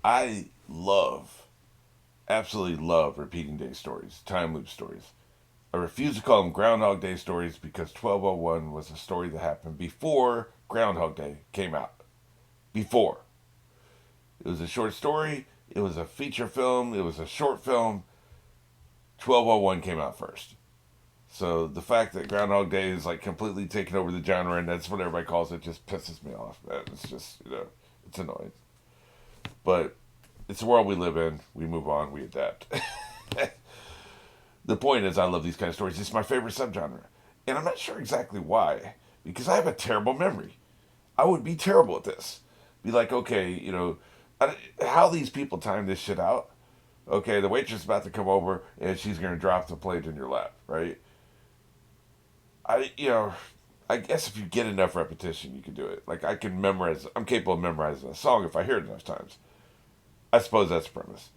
I absolutely love repeating day stories, time loop stories. I refuse to call them Groundhog Day stories because 1201 was a story that happened before Groundhog Day came out. Before. It was a short story, it was a feature film, it was a short film. 1201 came out first. So the fact that Groundhog Day is like completely taking over the genre and that's what everybody calls it just pisses me off. It's just, it's annoying. But it's the world we live in. We move on, we adapt. The point is, I love these kind of stories. It's my favorite subgenre. And I'm not sure exactly why, because I have a terrible memory. I would be terrible at this. Be like, okay, how these people time this shit out. Okay, the waitress is about to come over and she's going to drop the plate in your lap, right? I, you know, I guess if you get enough repetition, you can do it. Like, I'm capable of memorizing a song if I hear it enough times. I suppose that's the premise.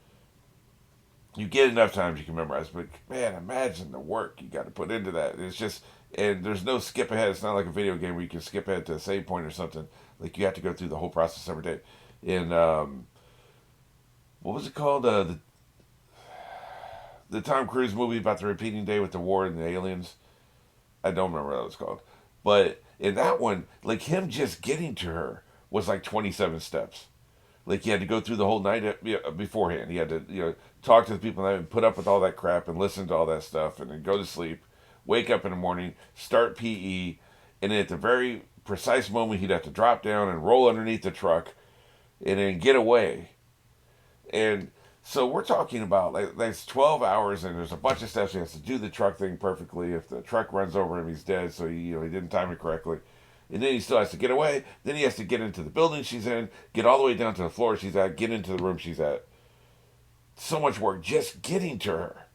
You get enough times, you can memorize. But man, imagine the work you got to put into that. It's just, and there's no skip ahead. It's not like a video game where you can skip ahead to a save point or something. Like you have to go through the whole process every day. In what was it called? The Tom Cruise movie about the repeating day with the war and the aliens. I don't remember what that was called. But in that one, like him just getting to her was like 27 steps. Like he had to go through the whole night beforehand. He had to talk to the people and put up with all that crap and listen to all that stuff and then go to sleep, wake up in the morning, start PE, and then at the very precise moment he'd have to drop down and roll underneath the truck and then get away. And so we're talking about like that's 12 hours and there's a bunch of steps. He has to do the truck thing perfectly. If the truck runs over him, he's dead. So he didn't time it correctly. And then he still has to get away. Then he has to get into the building she's in, get all the way down to the floor she's at, get into the room she's at. So much work just getting to her.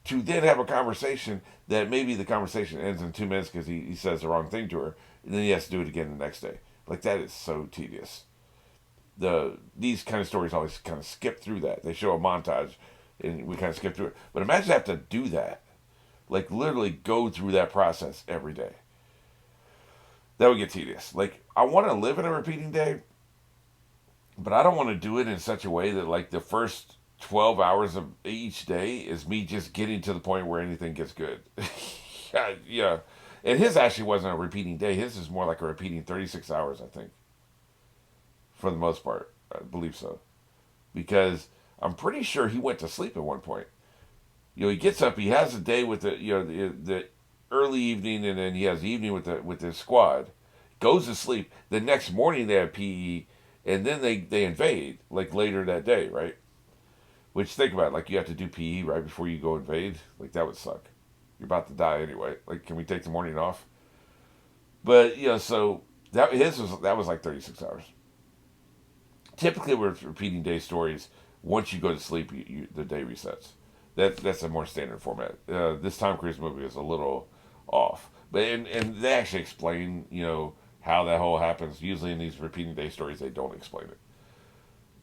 To then have a conversation that maybe the conversation ends in 2 minutes because he says the wrong thing to her. And then he has to do it again the next day. Like that is so tedious. These kind of stories always kind of skip through that. They show a montage and we kind of skip through it. But imagine have to do that. Like literally go through that process every day. That would get tedious. Like I want to live in a repeating day, but I don't want to do it in such a way that like the first 12 hours of each day is me just getting to the point where anything gets good. Yeah, yeah. And his actually wasn't a repeating day. His is more like a repeating 36 hours, I think, for the most part. I believe so. Because I'm pretty sure he went to sleep at one point. He gets up, he has a day with the early evening, and then he has the evening with the squad. Goes to sleep. The next morning they have PE, and then they invade like later that day, right? Which think about it, like you have to do PE right before you go invade. Like that would suck. You're about to die anyway. Like can we take the morning off? But so that was like 36 hours. Typically, with repeating day stories, once you go to sleep, the day resets. That's a more standard format. This Tom Cruise movie is a little off, but and they actually explain how that whole happens. Usually in these repeating day stories, they don't explain it.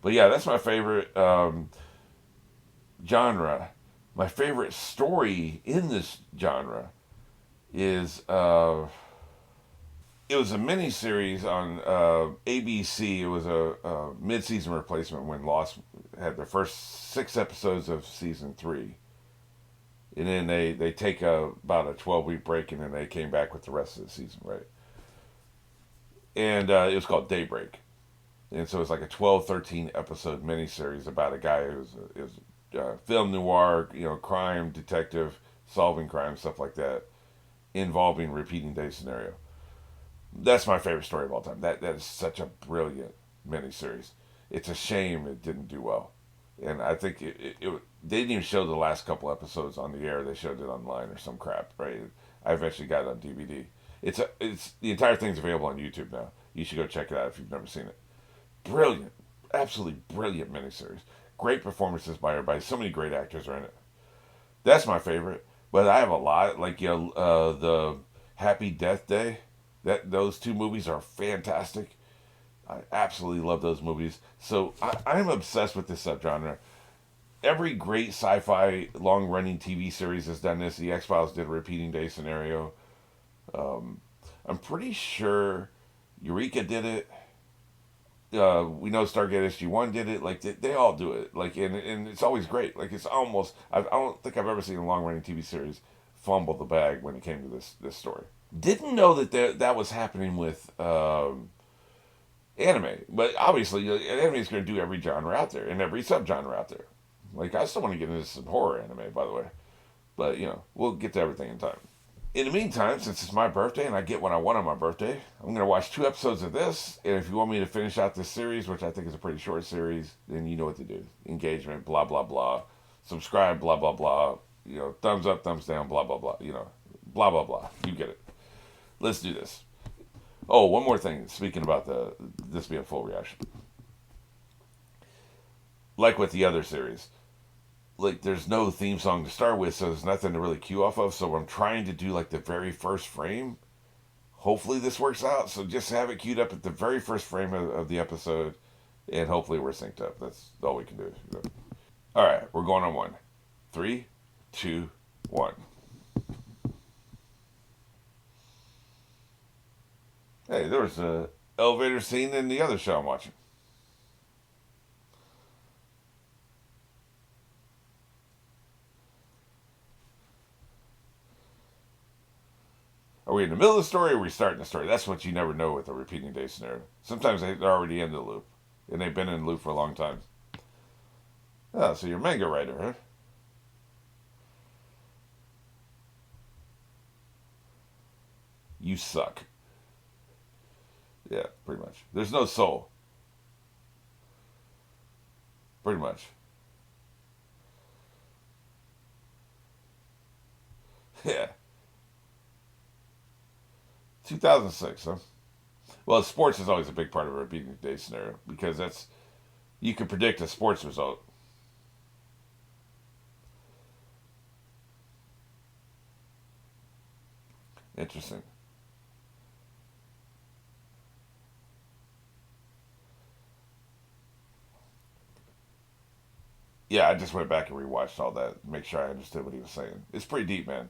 But yeah, that's my favorite genre. My favorite story in this genre is it was a mini series on ABC. It was a mid-season replacement when Lost had their first 6 episodes of season 3, and then they take about a 12-week break, and then they came back with the rest of the season, right? And it was called Daybreak, and so it's like a 12, 13 episode miniseries about a guy who's film noir, crime detective, solving crime, stuff like that, involving repeating day scenario. That's my favorite story of all time. That is such a brilliant miniseries. It's a shame it didn't do well, and I think they didn't even show the last couple episodes on the air. They showed it online or some crap. Right? I eventually got it on DVD. It's the entire thing's available on YouTube now. You should go check it out if you've never seen it. Brilliant, absolutely brilliant miniseries. Great performances by everybody. So many great actors are in it. That's my favorite. But I have a lot like the Happy Death Day. Those two movies are fantastic. I absolutely love those movies. So I'm obsessed with this subgenre. Every great sci-fi long-running TV series has done this. The X-Files did a repeating day scenario. I'm pretty sure Eureka did it. We know Stargate SG-1 did it. Like they all do it. Like and it's always great. Like it's almost I don't think I've ever seen a long running TV series fumble the bag when it came to this story. Didn't know that that was happening with anime, but obviously anime is going to do every genre out there and every subgenre out there. Like I still want to get into some horror anime, by the way, but we'll get to everything in time. In the meantime, since it's my birthday and I get what I want on my birthday, I'm going to watch 2 episodes of this. And if you want me to finish out this series, which I think is a pretty short series, then you know what to do. Engagement, blah, blah, blah. Subscribe, blah, blah, blah. Thumbs up, thumbs down, blah, blah, blah. Blah, blah, blah. You get it. Let's do this. Oh, one more thing. Speaking about this being a full reaction. Like with the other series, like there's no theme song to start with, so there's nothing to really cue off of. So I'm trying to do like the very first frame. Hopefully this works out. So just have it queued up at the very first frame of the episode, and hopefully we're synced up. That's all we can do. All right, we're going on one. 3, 2, 1. Hey, there was a elevator scene in the other show I'm watching. Are we in the middle of the story or are we starting the story? That's what you never know with a repeating day scenario. Sometimes they're already in the loop, and they've been in the loop for a long time. Oh, so you're a manga writer, huh? You suck. Yeah, pretty much. There's no soul. Pretty much. Yeah. 2006, huh? Well, sports is always a big part of a repeating day scenario because you can predict a sports result. Interesting. Yeah, I just went back and rewatched all that, make sure I understood what he was saying. It's pretty deep, man.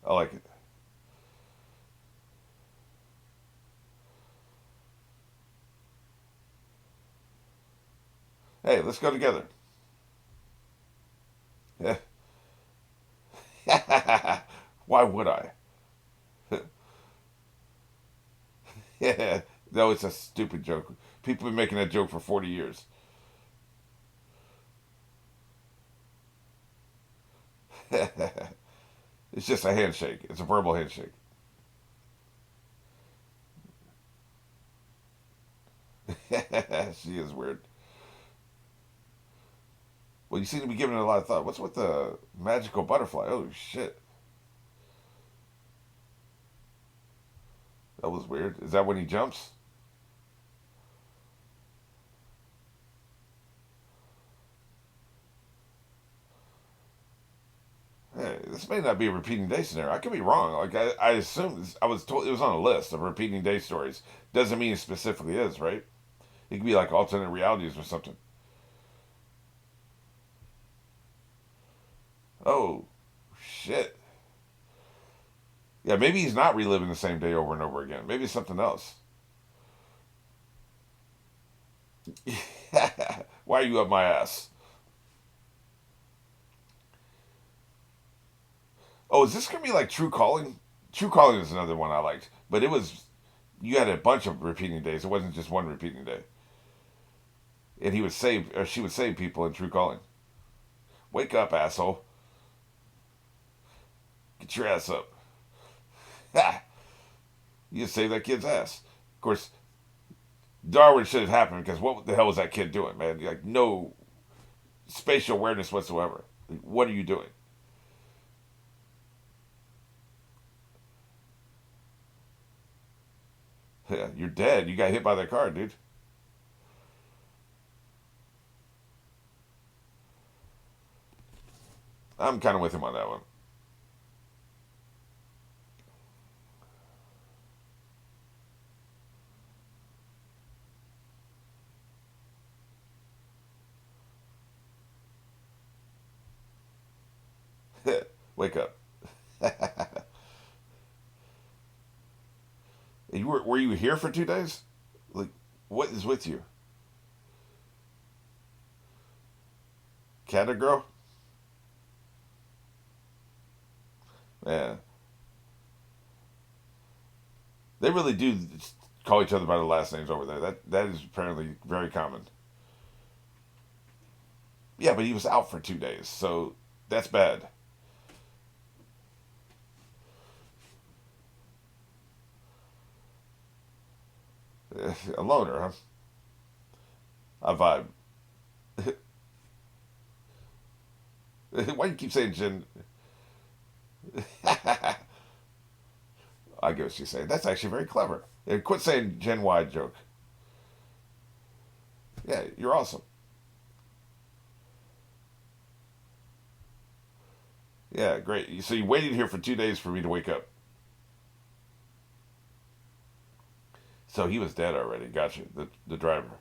I like it. Hey, let's go together. Yeah. Why would I? Yeah, no, it's a stupid joke. People have been making that joke for 40 years. It's just a handshake. It's a verbal handshake. She is weird. Well, you seem to be giving it a lot of thought. What's with the magical butterfly? Oh, shit. That was weird. Is that when he jumps? Hey, this may not be a repeating day scenario. I could be wrong. Like I assume I was told it was on a list of repeating day stories. Doesn't mean it specifically is, right? It could be like alternate realities or something. Oh, shit. Yeah, maybe he's not reliving the same day over and over again. Maybe it's something else. Why are you up my ass? Oh, is this gonna be like True Calling? True Calling is another one I liked, but it was you had a bunch of repeating days. It wasn't just one repeating day, and he would save or she would save people in True Calling. Wake up, asshole! Get your ass up! Ha! You just saved that kid's ass. Of course, Darwin should have happened because what the hell was that kid doing, man? Like no spatial awareness whatsoever. Like, what are you doing? Yeah, you're dead. You got hit by that car, dude. I'm kind of with him on that one. Wake up. Were you here for 2 days? Like What is with you? Cat or girl? Yeah. They really do call each other by their last names over there. That is apparently very common. Yeah, but he was out for 2 days, so that's bad. A loner, huh? A vibe. Why do you keep saying Gen? I get what she's saying. That's actually very clever. Yeah, quit saying Gen Y joke. Yeah, you're awesome. Yeah, great. So you waited here for 2 days for me to wake up. So he was dead already. Gotcha. The driver.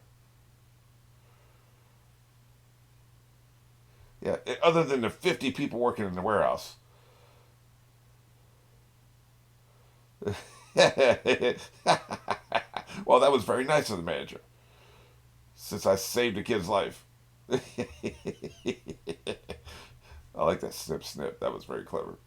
Yeah. Other than the 50 people working in the warehouse. Well, that was very nice of the manager. Since I saved a kid's life. I like that snip snip. That was very clever.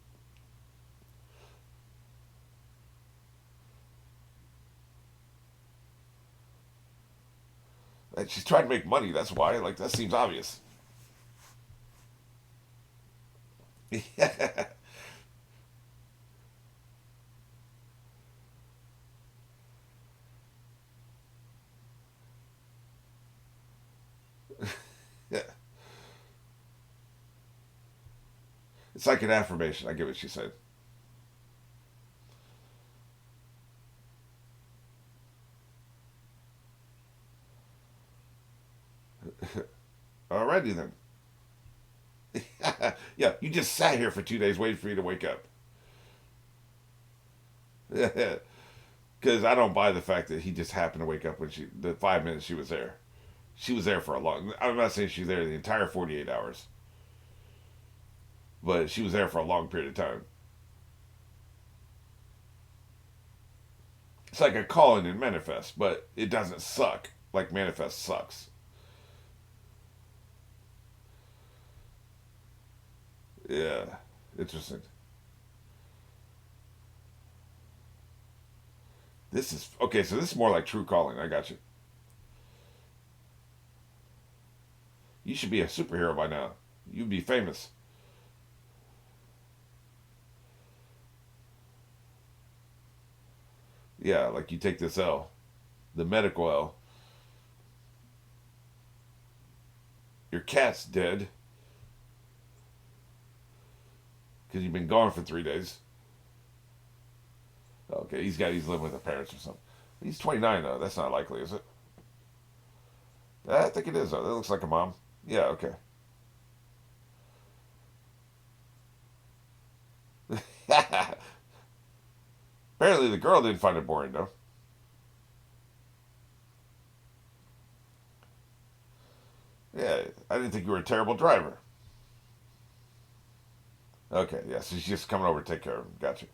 And she's trying to make money. That's why. Like that seems obvious. Yeah. Yeah. It's like an affirmation. I get what she said. Alrighty then. Yeah, you just sat here for 2 days waiting for you to wake up. Because I don't buy the fact that he just happened to wake up when the 5 minutes she was there. She was there for a long. I'm not saying she was there the entire 48 hours, but she was there for a long period of time. It's like a call in Manifest, but it doesn't suck like Manifest sucks. Yeah, interesting. This is okay. So this is more like True Calling. I got you. You should be a superhero by now. You'd be famous. Yeah, like you take this L, the medical L. Your cat's dead because you've been gone for 3 days. Okay, he's living with the parents or something. He's 29 though. That's not likely, is it? I think it is though. That looks like a mom. Yeah. Okay. Apparently the girl didn't find it boring though. Yeah, I didn't think you were a terrible driver. Okay, yeah, so she's just coming over to take care of him. Gotcha.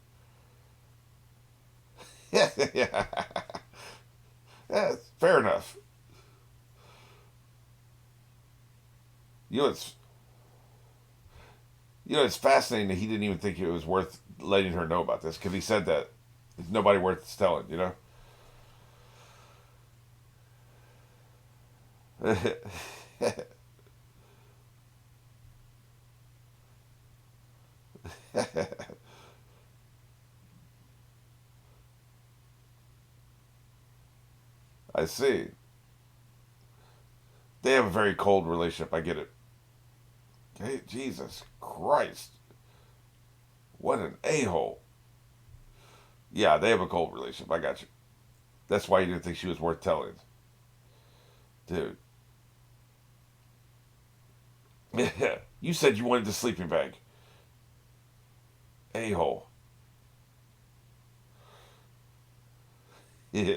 Yeah, yeah, yeah. Fair enough. You know, it's it's fascinating that he didn't even think it was worth letting her know about this because he said that there's nobody worth telling. I see. They have a very cold relationship. I get it. Hey, Jesus Christ. What an a hole. Yeah, they have a cold relationship. I got you. That's why you didn't think she was worth telling. Dude. Yeah. You said you wanted the sleeping bag. A hole. Yeah.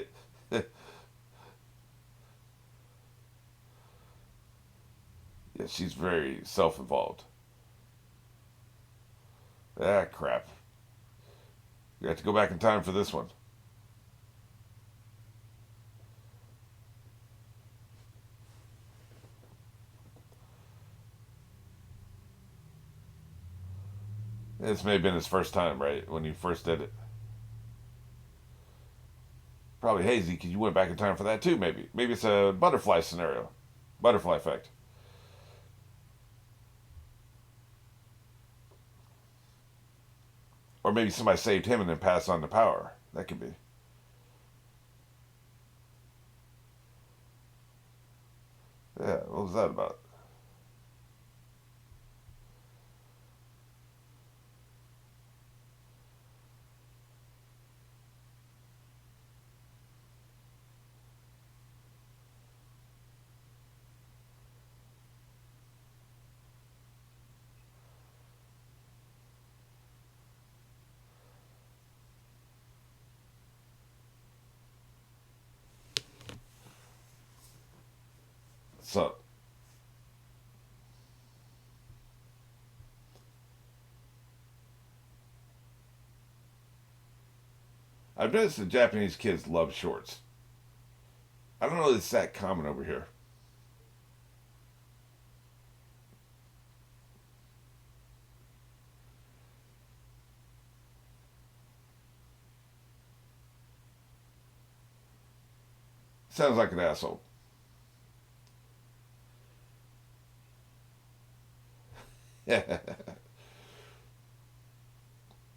Yeah, she's very self involved. Ah, crap. You have to go back in time for this one. This may have been his first time, right? When he first did it. Probably hazy because you went back in time for that too, maybe. Maybe it's a butterfly scenario. Butterfly effect. Or maybe somebody saved him and then passed on the power. That could be. Yeah, what was that about? So, I've noticed the Japanese kids love shorts. I don't know if it's that common over here. Sounds like an asshole.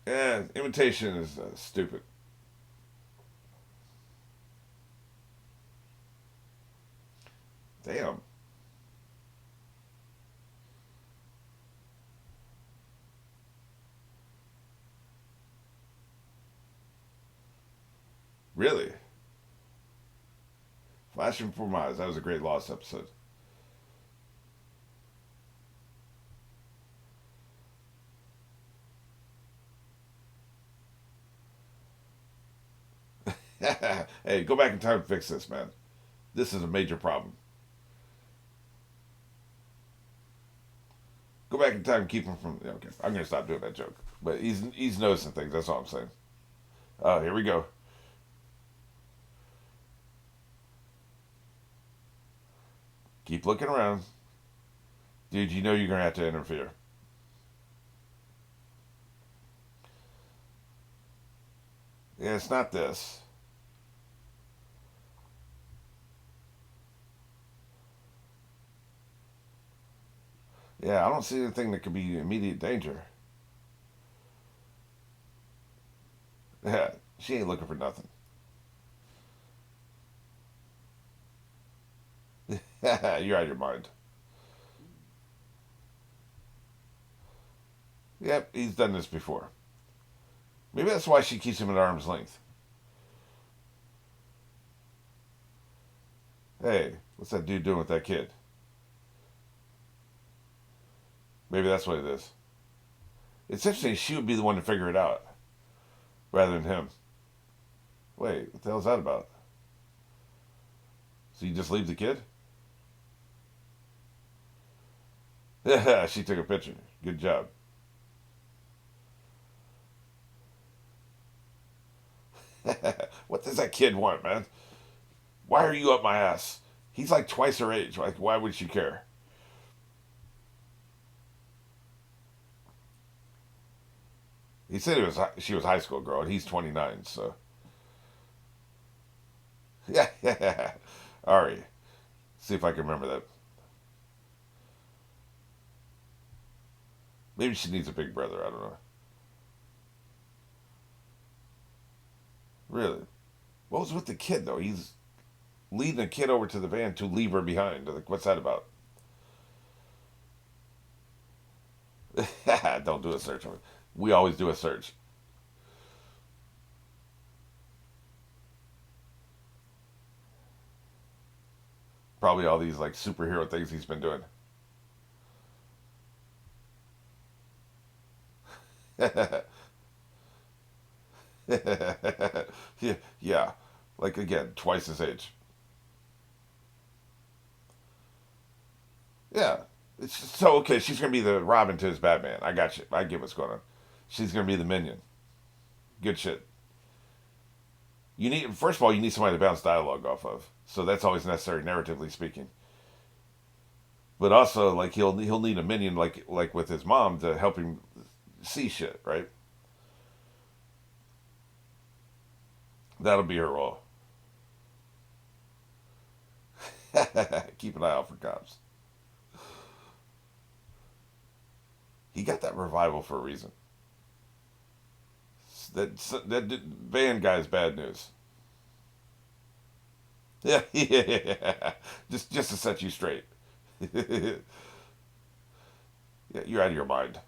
Yeah, imitation is stupid. Damn. Really? Flashing before my eyes. That was a great Lost episode. Hey, go back in time and fix this, man. This is a major problem. Go back in time and keep him from. Yeah, okay, I'm gonna stop doing that joke. But he's noticing things. That's all I'm saying. Oh, here we go. Keep looking around, dude. You know you're gonna have to interfere. Yeah, it's not this. Yeah, I don't see anything that could be immediate danger. Yeah, she ain't looking for nothing. You're out of your mind. Yep, he's done this before. Maybe that's why she keeps him at arm's length. Hey, what's that dude doing with that kid? Maybe that's what it is. It's interesting. She would be the one to figure it out rather than him. Wait, what the hell's that about? So you just leave the kid? Yeah, she took a picture. Good job. What does that kid want, man? Why are you up my ass? He's like twice her age. Like, why would she care? He said she was a high school girl, and he's 29. So yeah, yeah. Ari, see if I can remember that. Maybe she needs a big brother. I don't know. Really? What was with the kid though? He's leading a kid over to the van to leave her behind. Like, what's that about? Don't do a search on it. We always do a search. Probably all these like superhero things he's been doing. Yeah, yeah. Like again, twice his age. Yeah. So okay, she's gonna be the Robin to his Batman. I got you. I get what's going on. She's gonna be the minion. Good shit. You need first of all, you need somebody to bounce dialogue off of. So that's always necessary, narratively speaking. But also, like he'll need a minion, like with his mom, to help him see shit, right? That'll be her role. Keep an eye out for cops. He got that revival for a reason. That band guy's bad news. Yeah, yeah. Just to set you straight. Yeah, you're out of your mind.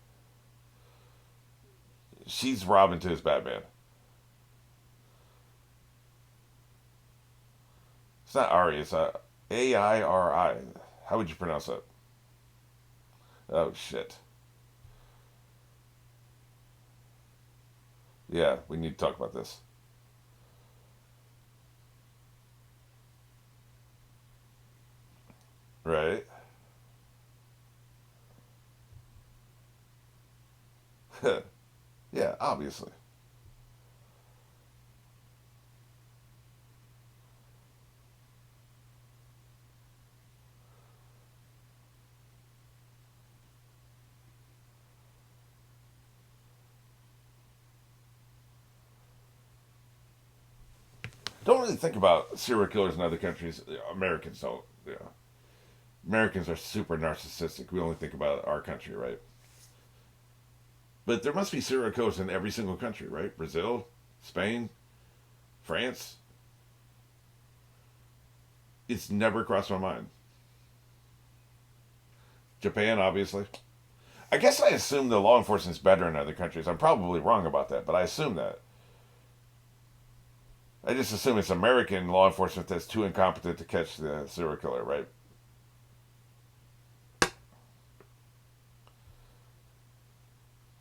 She's Robin to his Batman. It's not Ari. It's Airi. How would you pronounce that? Oh shit. Yeah, we need to talk about this. Right? Yeah, obviously. Don't really think about serial killers in other countries. Americans don't. Yeah, Americans are super narcissistic. We only think about our country, right? But there must be serial killers in every single country, right? Brazil, Spain, France. It's never crossed my mind. Japan, obviously. I guess I assume the law enforcement's better in other countries. I'm probably wrong about that, but I assume that. I just assume it's American law enforcement that's too incompetent to catch the serial killer, right?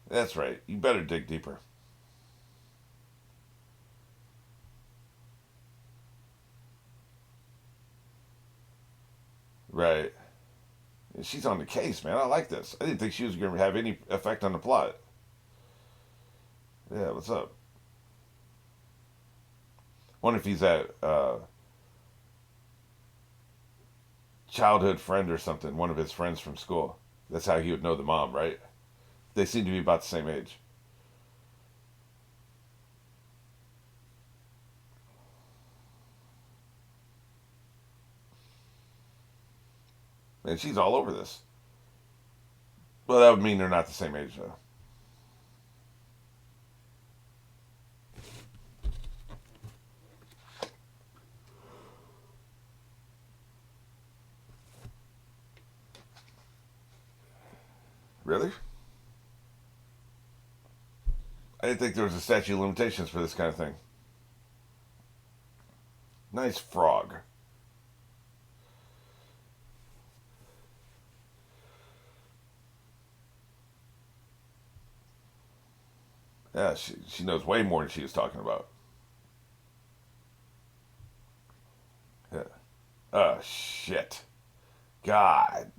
That's right. You better dig deeper. Right. She's on the case, man. I like this. I didn't think she was going to have any effect on the plot. Yeah, what's up? Wonder if he's that childhood friend or something, one of his friends from school. That's how he would know the mom, right? They seem to be about the same age. And she's all over this. Well, that would mean they're not the same age, though. Really? I didn't think there was a statute of limitations for this kind of thing. Nice frog. Yeah, she knows way more than she was talking about. Yeah. Oh, shit. God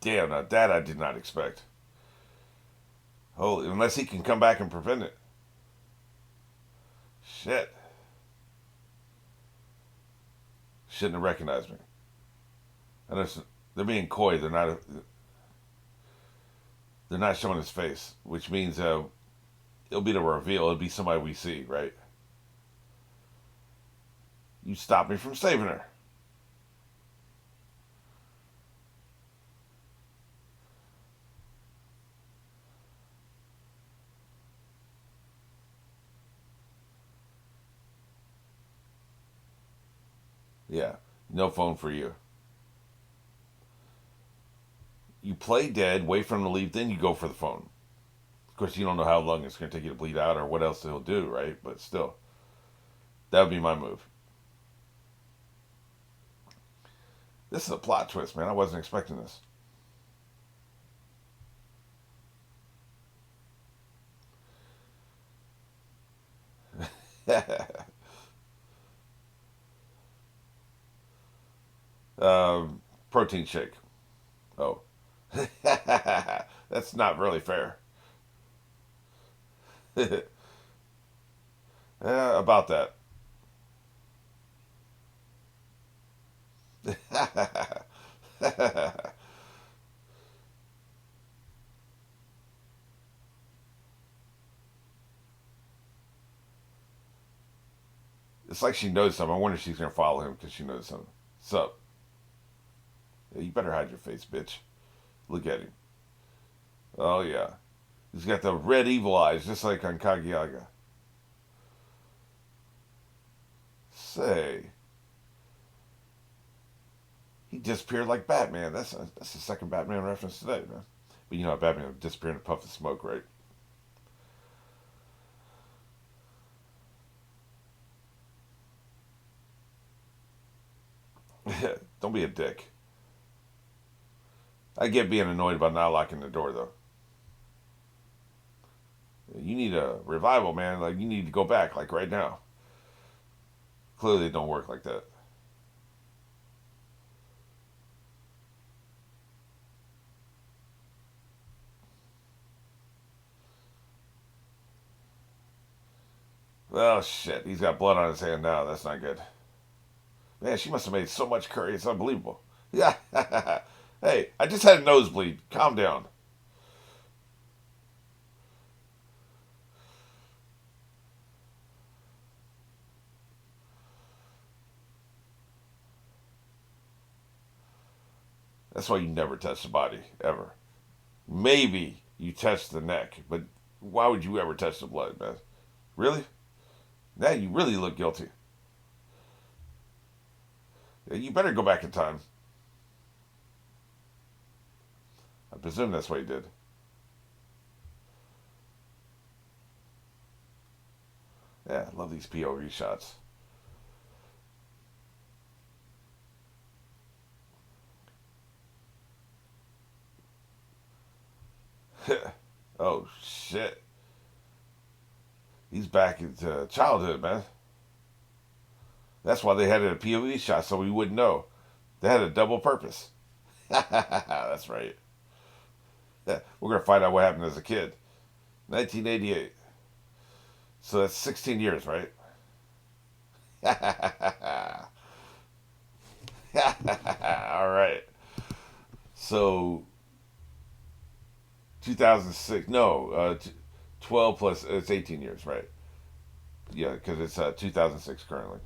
damn, now that I did not expect. Holy, unless he can come back and prevent it. Shit. Shouldn't have recognized me. And they're being coy. They're not showing his face, which means it'll be the reveal. It'll be somebody we see, right? You stopped me from saving her. Yeah, no phone for you. You play dead, wait for him to leave, then you go for the phone. Of course, you don't know how long it's going to take you to bleed out or what else he'll do, right? But still, that would be my move. This is a plot twist, man. I wasn't expecting this. Protein shake. Oh, that's not really fair. About that. It's like she knows something. I wonder if she's gonna follow him because she knows something. Sup? Yeah, you better hide your face, bitch. Look at him. Oh yeah, he's got the red evil eyes, just like on Kaguya. Say, he disappeared like Batman. That's the second Batman reference today, man. But you know, Batman would disappear in a puff of smoke, right? Don't be a dick. I get being annoyed about not locking the door though. You need a revival, man. Like you need to go back, like right now. Clearly, it don't work like that. Well, shit. He's got blood on his hand now. That's not good. Man, she must have made so much curry. It's unbelievable. Yeah. Hey, I just had a nosebleed. Calm down. That's why you never touch the body, ever. Maybe you touch the neck, but why would you ever touch the blood, man? Really? Now you really look guilty. You better go back in time. I presume that's what he did. Yeah, I love these POV shots. Oh, shit. He's back into childhood, man. That's why they had it a POV shot so we wouldn't know. They had a double purpose. That's right. Yeah, we're going to find out what happened as a kid. 1988. So that's 16 years, right? All right. So 2006. No, 12 plus, it's 18 years, right? Yeah, because it's 2006 currently.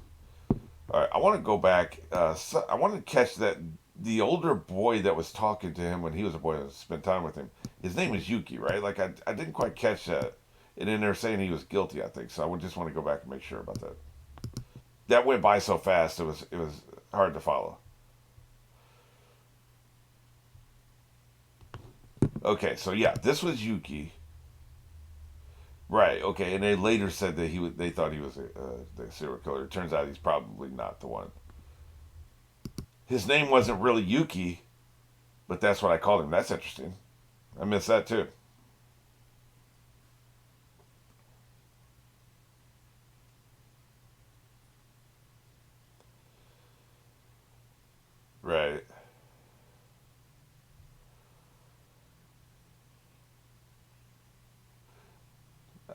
All right, I want to go back. I want to catch that the older boy that was talking to him when he was a boy and spent time with him. His name is Yuki, right? Like I didn't quite catch that. And then they're saying he was guilty. I think so. I would just want to go back and make sure about that. That went by so fast. It was hard to follow. Okay, so yeah, this was Yuki, right? Okay, and they later said that he was. They thought he was the serial killer. It turns out he's probably not the one. His name wasn't really Yuki, but that's what I called him. That's interesting. I missed that too. Right.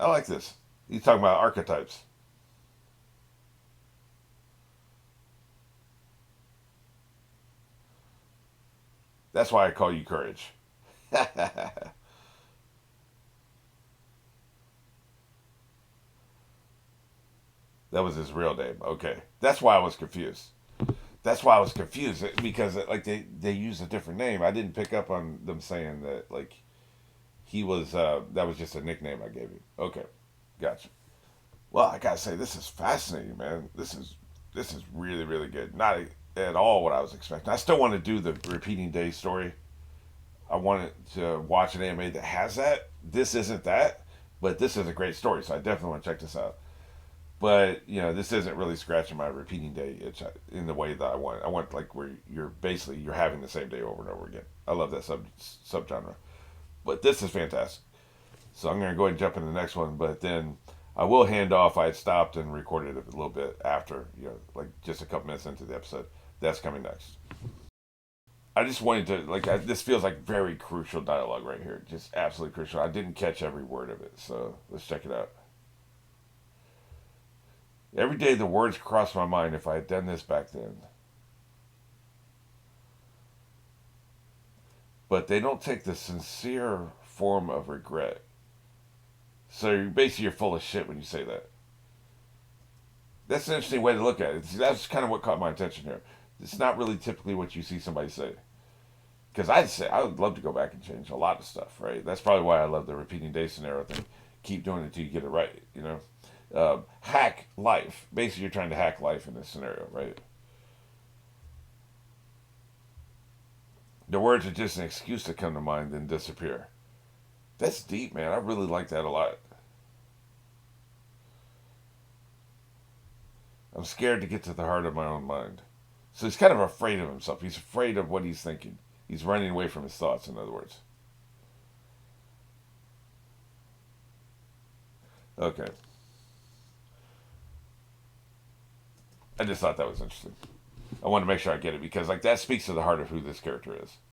I like this. He's talking about archetypes. That's why I call you Courage. That was his real name. Okay, that's why I was confused. That's why I was confused because like they used a different name. I didn't pick up on them saying that like he was that was just a nickname I gave him. Okay, gotcha. Well, I gotta say this is fascinating, man. This is really really good. Not at all what I was expecting. I still want to do the repeating day story. I wanted to watch an anime that has that. This isn't that, but this is a great story, so I definitely want to check this out. But this isn't really scratching my repeating day itch in the way that I want. I want like where you're having the same day over and over again. I love that subgenre. But this is fantastic. So I'm gonna go ahead and jump into the next one. But then I will hand off. I had stopped and recorded it a little bit after, like just a couple minutes into the episode. That's coming next. I just wanted to this feels like very crucial dialogue right here. Just absolutely crucial. I didn't catch every word of it, so let's check it out. Every day the words cross my mind if I had done this back then. But they don't take the sincere form of regret. So basically you're full of shit when you say that. That's an interesting way to look at it. That's kind of what caught my attention here. It's not really typically what you see somebody say. Because I'd say I would love to go back and change a lot of stuff, right? That's probably why I love the repeating day scenario thing. Keep doing it until you get it right, you know? Hack life. Basically, you're trying to hack life in this scenario, right? The words are just an excuse to come to mind, then disappear. That's deep, man. I really like that a lot. I'm scared to get to the heart of my own mind. So he's kind of afraid of himself. He's afraid of what he's thinking. He's running away from his thoughts, in other words. Okay. I just thought that was interesting. I want to make sure I get it because, like, that speaks to the heart of who this character is.